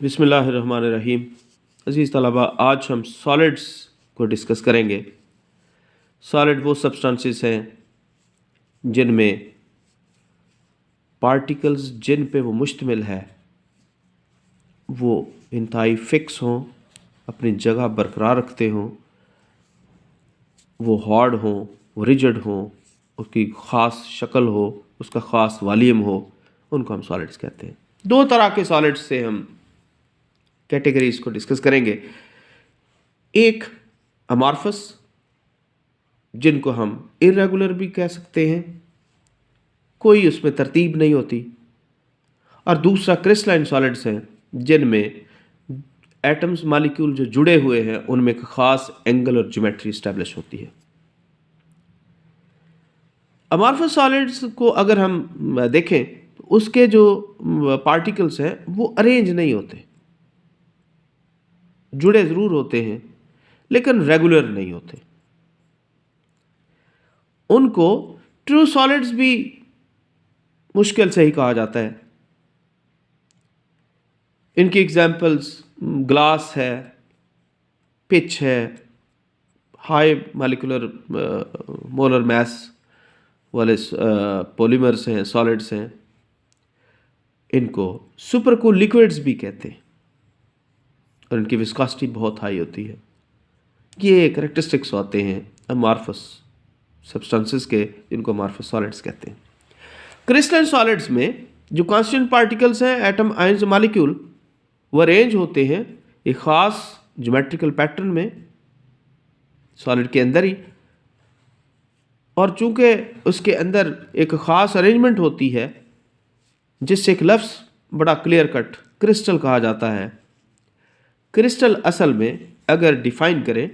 बिस्मिल्लाहिर्रहमानिर्रहीम। अज़ीज़ तलबा, आज हम सॉलिड्स को डिस्कस करेंगे। सॉलिड वो सब्सटेंसेस हैं जिनमें पार्टिकल्स जिन पे वो मुश्तमिल है वो इंतहाई फिक्स हों, अपनी जगह बरकरार रखते हों, वो हार्ड हों, वो रिजिड हों, उसकी ख़ास शक्ल हो, उसका ख़ास वॉल्यूम हो, उनको हम सॉलिड्स कहते हैं। दो तरह के सॉलिड्स से हम कैटेगरीज को डिस्कस करेंगे। एक अमॉर्फस, जिनको हम इर्रेगुलर भी कह सकते हैं, कोई उसमें तरतीब नहीं होती, और दूसरा क्रिस्टलाइन सॉलिड्स हैं जिनमें एटम्स मॉलिक्यूल जो जुड़े हुए हैं उनमें एक खास एंगल और ज्योमेट्री स्टैब्लिश होती है। अमॉर्फस सॉलिड्स को अगर हम देखें तो उसके जो पार्टिकल्स हैं वो अरेंज नहीं होते, जुड़े ज़रूर होते हैं लेकिन रेगुलर नहीं होते। उनको ट्रू सॉलिड्स भी मुश्किल से ही कहा जाता है। इनकी एग्जाम्पल्स ग्लास है, पिच है, हाई मॉलिक्यूलर मोलर मास वाले पॉलीमर्स हैं, सॉलिड्स हैं। इनको सुपरकूल लिक्विड्स भी कहते हैं और इनकी विस्कोसिटी बहुत हाई होती है। ये कैरेक्टरिस्टिक्स होते हैं अमॉर्फस सब्सटेंसेस के, जिनको अमॉर्फस सॉलिड्स कहते हैं। क्रिस्टलाइन सॉलिड्स में जो कांस्टेंट पार्टिकल्स हैं, एटम, आयंस, मॉलिक्यूल, वो अरेंज होते हैं एक ख़ास ज्योमेट्रिकल पैटर्न में सॉलिड के अंदर ही, और चूंकि उसके अंदर एक ख़ास अरेंजमेंट होती है जिससे एक लफ्ज़ बड़ा क्लियर कट क्रिस्टल कहा जाता है। क्रिस्टल असल में अगर डिफाइन करें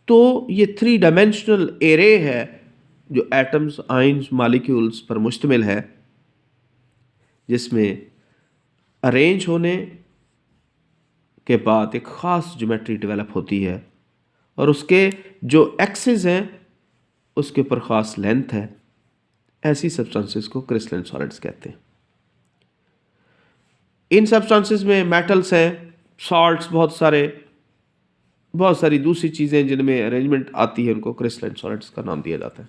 तो ये 3 डायमेंशनल एरे है जो एटम्स, आयंस, मॉलिक्यूल्स पर मुश्तमिल है, जिसमें अरेंज होने के बाद एक ख़ास ज्योमेट्री डेवलप होती है और उसके जो एक्सिस हैं उसके ऊपर ख़ास लेंथ है। ऐसी सब्सटेंसेस को क्रिस्टलाइन सॉलिड्स कहते हैं। इन सब्सटेंसेस में मेटल्स हैं, सॉल्ट्स, बहुत सारी दूसरी चीज़ें जिनमें अरेंजमेंट आती है, उनको क्रिस्टलाइन सॉलिड्स का नाम दिया जाता है।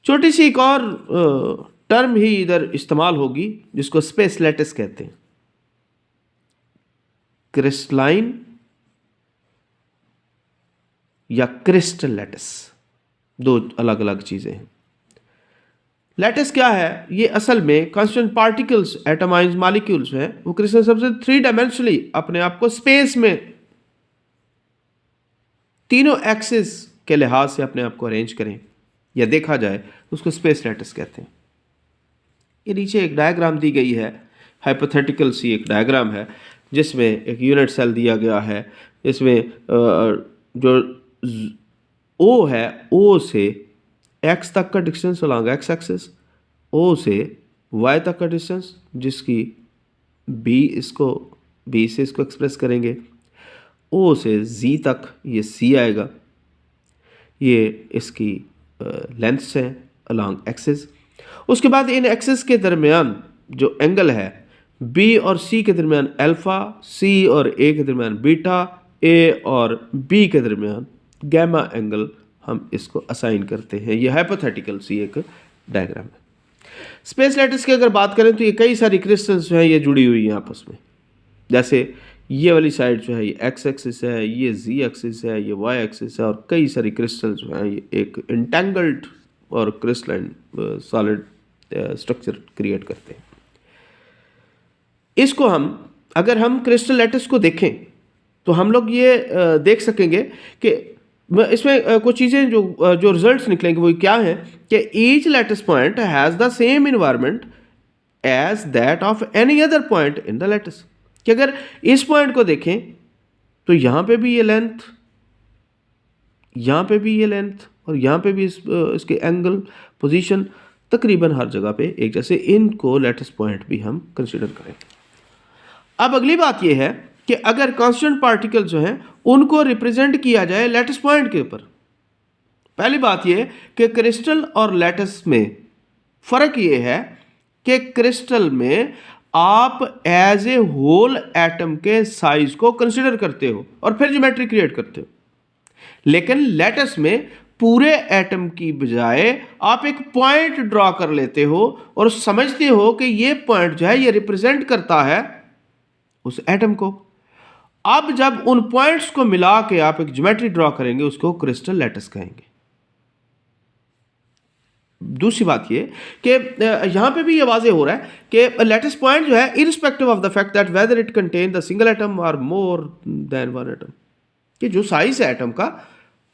छोटी सी एक और टर्म ही इधर इस्तेमाल होगी जिसको स्पेस लैटिस कहते हैं। क्रिस्टलाइन या क्रिस्टल लैटिस दो अलग अलग चीज़ें हैं। लैटिस क्या है? ये असल में constant particles, atom, ions, molecules हैं, वो क्रिस्टल सबसे 3 डायमेंशनली अपने आप को स्पेस में तीनों एक्सिस के लिहाज से अपने आप को अरेंज करें या देखा जाए तो उसको स्पेस लैटिस कहते हैं। ये नीचे एक डायग्राम दी गई है, हाइपोथेटिकल सी एक डायग्राम है जिसमें एक यूनिट सेल दिया गया है, जिसमें जो ओ है, ओ से एक्स तक का डिस्टेंस अलॉन्ग एक्स एक्सिस, ओ से वाई तक का डिस्टेंस, जिसकी बी से इसको एक्सप्रेस करेंगे, ओ से जी तक ये सी आएगा, ये इसकी लेंथ्स हैं अलॉन्ग एक्सिस। उसके बाद इन एक्सिस के दरमियान जो एंगल है, बी और सी के दरमियान अल्फ़ा, सी और ए के दरमियान बीटा, ए और बी के दरमियान गैमा एंगल हम इसको असाइन करते हैं। ये हाइपोथेटिकल सी एक डायग्राम है। स्पेस लैटिस की अगर बात करें तो ये कई सारी क्रिस्टल्स जो हैं ये जुड़ी हुई हैं आपस में। जैसे ये वाली साइड जो है ये एक्स एक्सिस है, ये जी एक्सिस है, ये वाई एक्सिस है, और कई सारी क्रिस्टल जो हैं ये एक इंटेंगल्ड और क्रिस्टलाइन सॉलिड स्ट्रक्चर क्रिएट करते हैं। इसको अगर हम क्रिस्टल लैटिस को देखें तो हम लोग ये देख सकेंगे कि इसमें कुछ चीज़ें जो रिजल्ट्स निकलेंगे वो क्या है कि each lattice point has the same environment as that of any other point in the lattice. कि अगर इस पॉइंट को देखें तो यहाँ पे भी ये लेंथ, यहाँ पे भी ये लेंथ, और यहाँ पे भी इसके एंगल, पोजीशन तकरीबन हर जगह पे एक जैसे। इनको लैटिस पॉइंट भी हम कंसिडर करें। अब अगली बात ये है कि अगर कांस्टेंट पार्टिकल जो हैं उनको रिप्रेजेंट किया जाए लैटिस पॉइंट के ऊपर। पहली बात ये कि क्रिस्टल और लैटिस में फ़र्क ये है कि क्रिस्टल में आप एज ए होल एटम के साइज को कंसिडर करते हो और फिर ज्योमेट्री क्रिएट करते हो। लेकिन लैटिस में पूरे एटम की बजाय आप एक पॉइंट ड्रॉ कर लेते हो और समझते हो कि ये पॉइंट जो है ये रिप्रेजेंट करता है उस एटम को। अब जब उन पॉइंट्स को मिला के आप एक ज्योमेट्री ड्रॉ करेंगे उसको क्रिस्टल लैटिस कहेंगे। दूसरी बात ये कि यहां पे भी ये वाज़ेह हो रहा है कि लैटिस पॉइंट जो है irrespective of the fact that whether it contain the single atom और मोर देन वन एटम, कि जो साइज है एटम का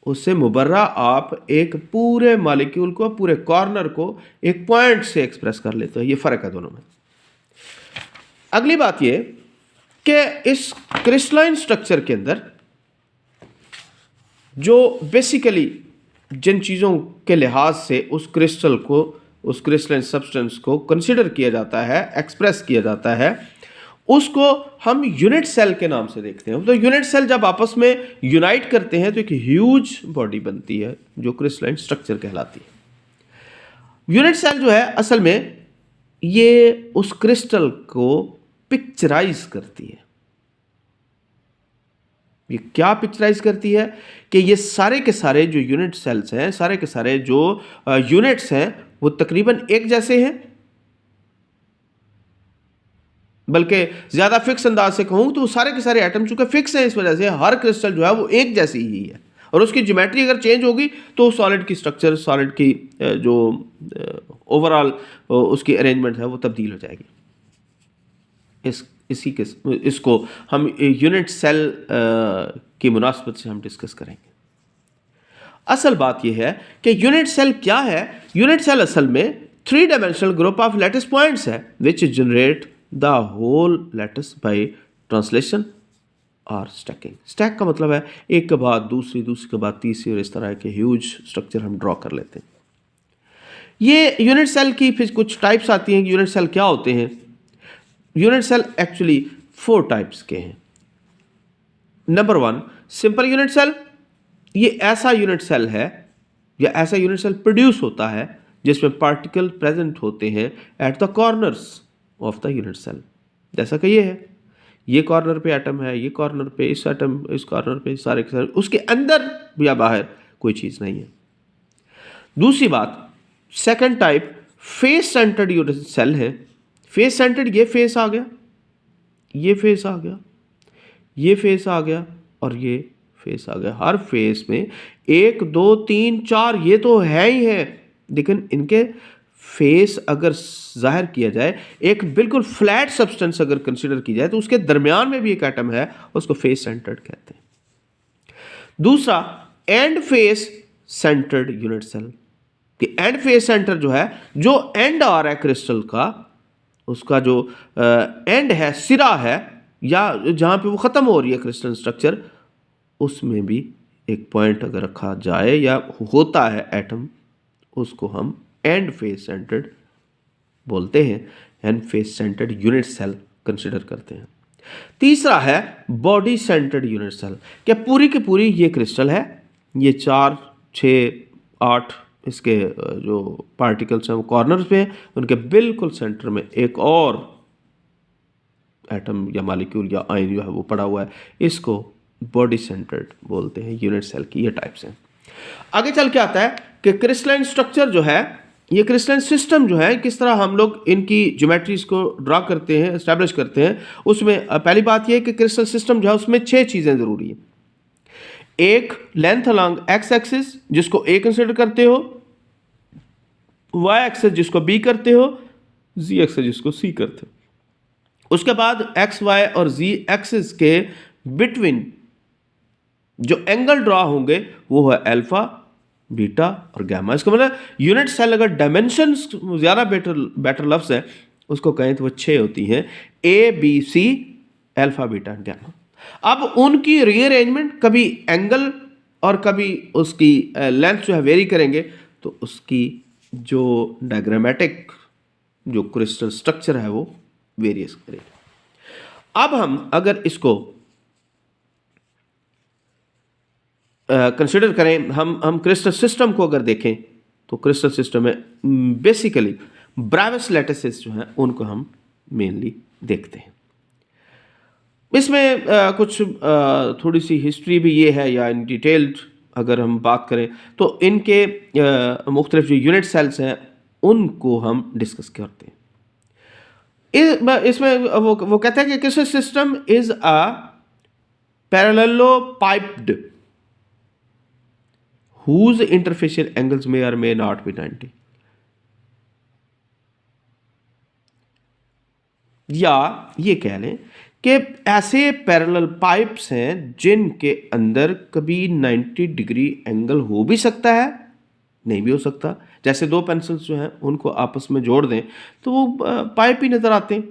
उससे मुबर्रा आप एक पूरे मॉलिक्यूल को, पूरे कॉर्नर को एक पॉइंट से एक्सप्रेस कर लेते हो। ये फ़र्क है दोनों में। अगली बात ये कि इस क्रिस्टलाइन स्ट्रक्चर के अंदर जो बेसिकली जिन चीज़ों के लिहाज से उस क्रिस्टल को, उस क्रिस्टलाइन सब्सटेंस को कंसिडर किया जाता है, एक्सप्रेस किया जाता है, उसको हम यूनिट सेल के नाम से देखते हैं। तो यूनिट सेल जब आपस में यूनाइट करते हैं तो एक ह्यूज बॉडी बनती है जो क्रिस्टलाइन स्ट्रक्चर कहलाती है। यूनिट सेल जो है असल में ये उस क्रिस्टल को पिक्चराइज करती है। ये क्या पिक्चराइज करती है कि ये सारे के सारे जो यूनिट सेल्स हैं, सारे के सारे जो यूनिट्स हैं वो तकरीबन एक जैसे हैं, बल्कि ज़्यादा फिक्स अंदाज से कहूँ तो सारे के सारे एटम चूंकि फिक्स हैं, इस वजह से हर क्रिस्टल जो है वो एक जैसी ही है और उसकी ज्योमेट्री अगर चेंज होगी तो सॉलिड की स्ट्रक्चर, सॉलिड की जो ओवरऑल उसकी अरेंजमेंट है वो तब्दील हो जाएगी। इसको हम यूनिट सेल की मुनासबत से हम डिस्कस करेंगे। असल बात यह है कि यूनिट सेल क्या है। यूनिट सेल असल में 3 dimensional group of lattice points है which generate the whole lattice by translation और स्टैकिंग। स्टैक का मतलब है एक के बाद दूसरी, दूसरी के बाद तीसरी, और इस तरह के ह्यूज स्ट्रक्चर हम ड्रॉ कर लेते हैं। ये यूनिट सेल की फिर कुछ टाइप्स आती हैं कि यूनिट सेल क्या होते हैं। यूनिट सेल एक्चुअली 4 टाइप्स के हैं। Number 1 simple unit cell. ये ऐसा यूनिट सेल है या ऐसा यूनिट सेल प्रोड्यूस होता है जिसमें पार्टिकल प्रेजेंट होते हैं at the corners of the unit cell. जैसा कि ये है, ये कॉर्नर पे एटम है, ये कॉर्नर पे इस एटम, इस कॉर्नर पे सारे के सारे, उसके अंदर या बाहर कोई चीज़ नहीं है। दूसरी बात, second type face centred unit cell है। फेस सेंटर्ड, ये फेस आ गया, ये फेस आ गया, ये फेस आ गया और ये फेस आ गया। हर फेस में 1 2 3 4 ये तो है ही है, लेकिन इनके फेस अगर जाहिर किया जाए, एक बिल्कुल फ्लैट सब्सटेंस अगर कंसिडर की जाए तो उसके दरमियान में भी एक एटम है, उसको फेस सेंटर्ड कहते हैं। दूसरा end face centred unit cell. कि एंड फेस सेंटर जो है, जो एंड आ रहा है क्रिस्टल का, उसका जो एंड है, सिरा है, या जहाँ पे वो ख़त्म हो रही है क्रिस्टल स्ट्रक्चर, उसमें भी एक पॉइंट अगर रखा जाए या होता है एटम, उसको हम एंड फेस सेंटर्ड बोलते हैं, end face centred unit cell consider करते हैं। तीसरा है बॉडी सेंटर्ड यूनिट सेल। क्या पूरी की पूरी ये क्रिस्टल है, ये 4 6 8 इसके जो पार्टिकल्स हैं वो कॉर्नर्स पे हैं, उनके बिल्कुल सेंटर में एक और एटम या मॉलिक्यूल या आयन जो है वो पड़ा हुआ है, इसको बॉडी सेंटर्ड बोलते हैं यूनिट सेल की। ये टाइप्स हैं। आगे चल के आता है कि क्रिस्टलाइन स्ट्रक्चर जो है, ये क्रिस्टलाइन सिस्टम जो है, किस तरह हम लोग इनकी ज्योमेट्रीज को ड्रा करते हैं, एस्टैब्लिश करते हैं। उसमें पहली बात यह है कि क्रिस्टल सिस्टम जो है उसमें 6 चीज़ें ज़रूरी हैं। एक लेंथ अलॉन्ग एक्स एक्सिस जिसको ए कंसिडर करते हो, वाई एक्सिस जिसको बी करते हो, जी एक्सिस जिसको सी करते हो। उसके बाद एक्स वाई और जी एक्सिस के बिटवीन जो एंगल ड्रॉ होंगे वो है अल्फा, बीटा और गामा। इसका मतलब यूनिट सेल अगर डायमेंशन ज़्यादा बेटर लफ्ज़ है उसको कहें तो वो 6 होती हैं, A B C alpha beta gamma. अब उनकी रीअरेंजमेंट कभी एंगल और कभी उसकी लेंथ जो है वेरी करेंगे, तो उसकी जो डायग्रामेटिक जो क्रिस्टल स्ट्रक्चर है वो वेरियस करेगा। अब हम अगर इसको कंसिडर करें, हम क्रिस्टल सिस्टम को अगर देखें तो क्रिस्टल सिस्टम में बेसिकली ब्रेविस लैटिसेस जो हैं उनको हम मेनली देखते हैं। इसमें कुछ थोड़ी सी हिस्ट्री भी ये है, या इन डिटेल्ड अगर हम बात करें तो इनके मुख्तलिफ जो यूनिट सेल्स हैं उनको हम डिस्कस करते हैं। इसमें वो कहते हैं कि किस system is a parallelepiped whose interfacial angles may or may not be 90, या ये कह लें कि ऐसे पैरेलल पाइप्स हैं जिनके अंदर कभी 90 डिग्री एंगल हो भी सकता है, नहीं भी हो सकता। जैसे दो पेंसिल्स जो हैं उनको आपस में जोड़ दें तो वो पाइप ही नज़र आते हैं।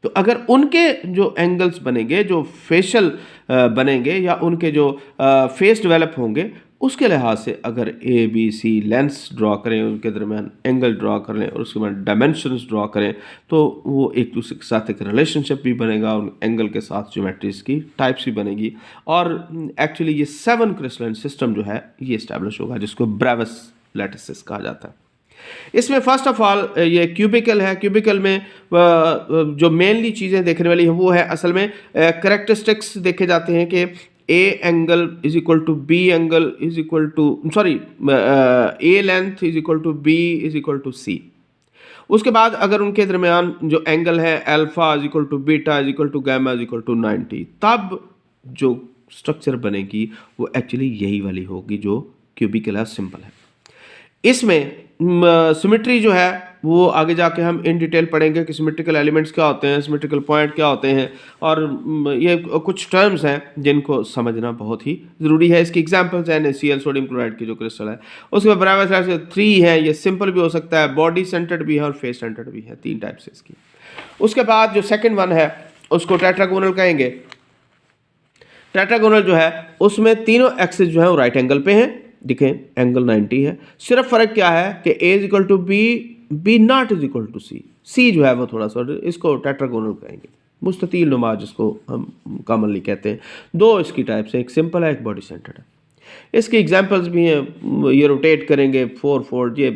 तो अगर उनके जो एंगल्स बनेंगे, जो फेशियल बनेंगे, या उनके जो फेस डेवलप होंगे, उसके लिहाज से अगर A B C lengths draw करें, उनके दरमियान एंगल ड्रॉ कर लें और उसके बाद डायमेंशंस ड्रॉ करें, तो वो एक दूसरे के साथ एक रिलेशनशिप भी बनेगा और एंगल के साथ ज्योमेट्रीज की टाइप्स भी बनेगी। और एक्चुअली ये 7 क्रिस्टलाइन सिस्टम जो है ये इस्टेब्लिश होगा, जिसको ब्रेविस लैटिसेस कहा जाता है। इसमें फर्स्ट ऑफ ऑल ये क्यूबिकल है। क्यूबिकल में जो मेनली चीज़ें देखने वाली हैं वो है असल में करेक्टरिस्टिक्स देखे जाते हैं कि A angle is equal to B angle is equal to A length is equal to B is equal to C. उसके बाद अगर उनके दरमियान जो एंगल है alpha is equal to beta is equal to gamma is equal to 90, तब जो structure बनेगी वो एक्चुअली यही वाली होगी जो क्यूबिकल है, सिंपल है। इसमें सिमेट्री जो है वो आगे जाके हम इन डिटेल पढ़ेंगे कि सिमेट्रिकल एलिमेंट्स क्या होते हैं, सिमेट्रिकल पॉइंट क्या होते हैं, और ये कुछ टर्म्स हैं जिनको समझना बहुत ही ज़रूरी है। इसकी एग्जांपल्स हैं NaCl सोडियम क्लोराइड की जो क्रिस्टल है। उसके बाद ब्रेविस 3 है, ये सिंपल भी हो सकता है, बॉडी सेंटर्ड भी है और फेस सेंटर्ड भी है, 3 टाइप से इसकी। उसके बाद जो सेकेंड वन है उसको टेट्रागोनल कहेंगे। टेट्रागोनल जो है उसमें तीनों एक्सिस जो है वो राइट एंगल पे हैं, देखें एंगल 90 है। सिर्फ फर्क क्या है कि A is equal to B, B not is equal to C. C जो है वो थोड़ा सा, इसको टेट्रागोनल कहेंगे, मुस्ततील नुमा जिसको हम कॉमनली कहते हैं। 2 इसकी टाइप्स हैं, एक सिंपल है, एक बॉडी सेंटर्ड है। इसकी एग्जांपल्स भी हैं, ये रोटेट करेंगे 4 4, ये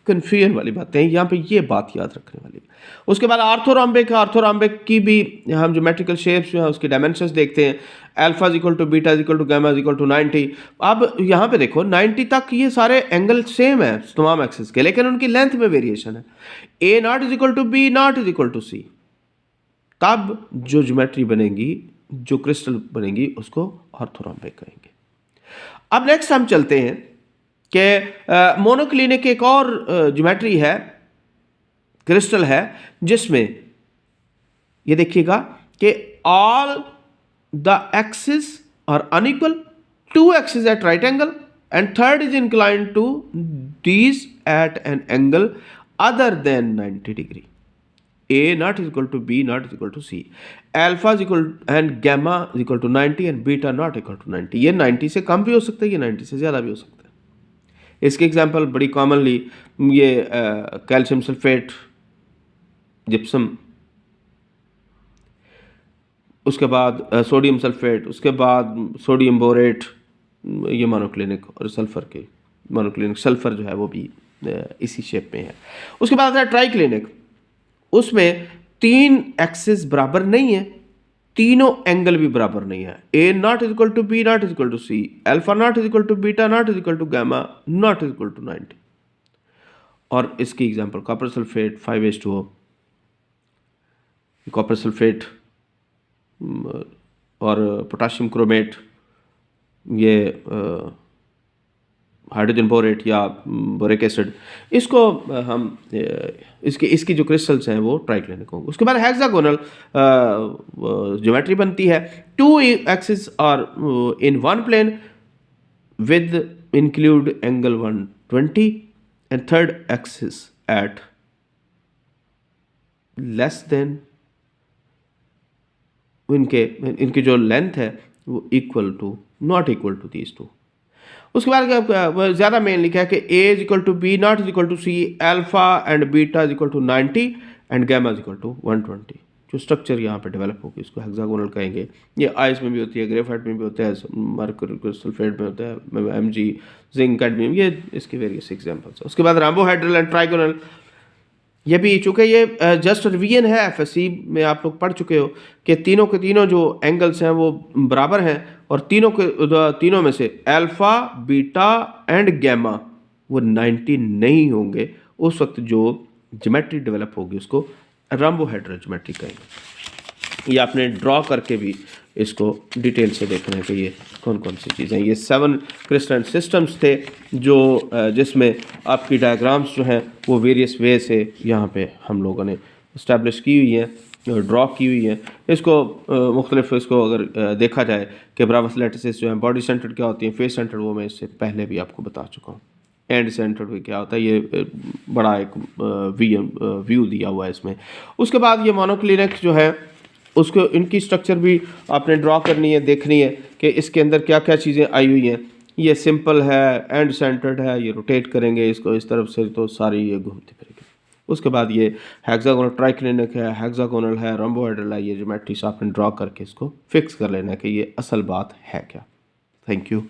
कन्फ्यूजन वाली बातें हैं, यहाँ पे ये बात याद रखने वाली है। उसके बाद आर्थोरॉम्बिक, आर्थोरॉम्बिक की भी हम ज्योमेट्रिकल शेप्स जो है उसके डायमेंशंस देखते हैं। Alpha is equal to beta is equal to gamma is equal to 90। अब यहाँ पे देखो 90 तक ये सारे एंगल सेम है तमाम एक्सिस के, लेकिन उनकी लेंथ में वेरिएशन है। A not is equal to B not is equal to C, तब जो ज्योमेट्री बनेगी, जो क्रिस्टल बनेगी, उसको आर्थोरॉम्बिक कहेंगे। अब नेक्स्ट हम चलते हैं कि मोनोक्लिनिक एक और ज्योमेट्री है, क्रिस्टल है, जिसमें ये देखिएगा कि all the axis are unequal, 2 axis at right angle and third is inclined to these at an angle other than 90 degree. A not is equal to B not is equal to C, alpha is equal and gamma is equal to 90 and beta not equal to 90। ये 90 से कम भी हो सकता है, ये 90 से ज़्यादा भी हो सकता है। इसके एग्जांपल बड़ी कॉमनली ये कैल्शियम सल्फेट, जिप्सम, उसके बाद सोडियम सल्फेट, उसके बाद सोडियम बोरेट, ये मोनोक्लिनिक, और सल्फर के मोनोक्लिनिक सल्फर जो है वो भी इसी शेप में है। उसके बाद आता है ट्राइक्लिनिक, उसमें 3 एक्सिस बराबर नहीं है, तीनों एंगल भी बराबर नहीं है। A not is equal to B not is equal to C, alpha not is equal to beta not is equal to gamma not is equal to 90। और इसकी example copper sulphate 5H2O, copper sulphate और potassium chromate, ये hydrogen borate या boric acid, इसको हम इसकी जो crystals हैं वो ट्राइक्लिनिक होंगे। उसके बाद हेक्सागोनल ज्योमेट्री बनती है। 2 axis are in 1 plane with include angle 120 and third axis at less than, इनकी जो लेंथ है वो equal to, not equal to these 2। उसके बाद ज़्यादा मेन लिखा है कि A is equal to B not is equal to C, alpha and beta is equal to 90 and gamma is equal to 120। जो स्ट्रक्चर यहाँ पे डेवलप होगी इसको हेक्सागोनल कहेंगे। ये आइस में भी होती है, ग्रेफाइट में भी होता है, मर्क्यूरी सल्फेट में होता है, Mg, जिंक, कैडमियम, ये इसके वेरियस एग्जांपल्स हैं। उसके बाद राम्बोहाइड्रल एंड ट्राइगोनल, ये भी, चूँकि ये जस्ट रिवीजन है, एफएससी में आप लोग पढ़ चुके हो कि तीनों के तीनों जो एंगल्स हैं वो बराबर हैं, और तीनों में से अल्फ़ा, बीटा एंड गैमा वो 90 नहीं होंगे। उस वक्त जो ज्योमेट्री डेवलप होगी उसको रंबोहेड्रल ज्योमेट्री कहेंगे। ये आपने ड्रॉ करके भी इसको डिटेल से देखना है कि ये कौन कौन सी चीज़ें हैं। ये 7 क्रिस्टल सिस्टम्स थे जो जिसमें आपकी डायग्राम्स जो हैं वो वेरियस वे से यहाँ पे हम लोगों ने इस्टेब्लिश की हुई है, ड्रॉ की हुई है। इसको मुख्तलिफ इसको अगर देखा जाए कि ब्रावस लैटिसेस जो हैं बॉडी सेंटर्ड क्या होती हैं, फेस सेंटर्ड वो मैं इससे पहले भी आपको बता चुका हूँ। एंड सेंटर्ड भी क्या होता है, ये बड़ा एक व्यू दिया हुआ है इसमें। उसके बाद ये मोनोक्लिनिक जो है उसको इनकी स्ट्रक्चर भी आपने ड्रॉ करनी है, देखनी है कि इसके अंदर क्या क्या चीज़ें आई हुई हैं। ये सिंपल है, एंड सेंटर्ड है, ये रोटेट करेंगे इसको इस तरफ से तो सारी ये घूमती फिरेगी। उसके बाद ये हेक्सागोनल ट्राइक्लिनिक है, हेक्सागोनल है, रंबोहेड्रल है। ये ज्योमेट्री आपने ड्रॉ करके इसको फिक्स कर लेना है कि ये असल बात है क्या। Thank you.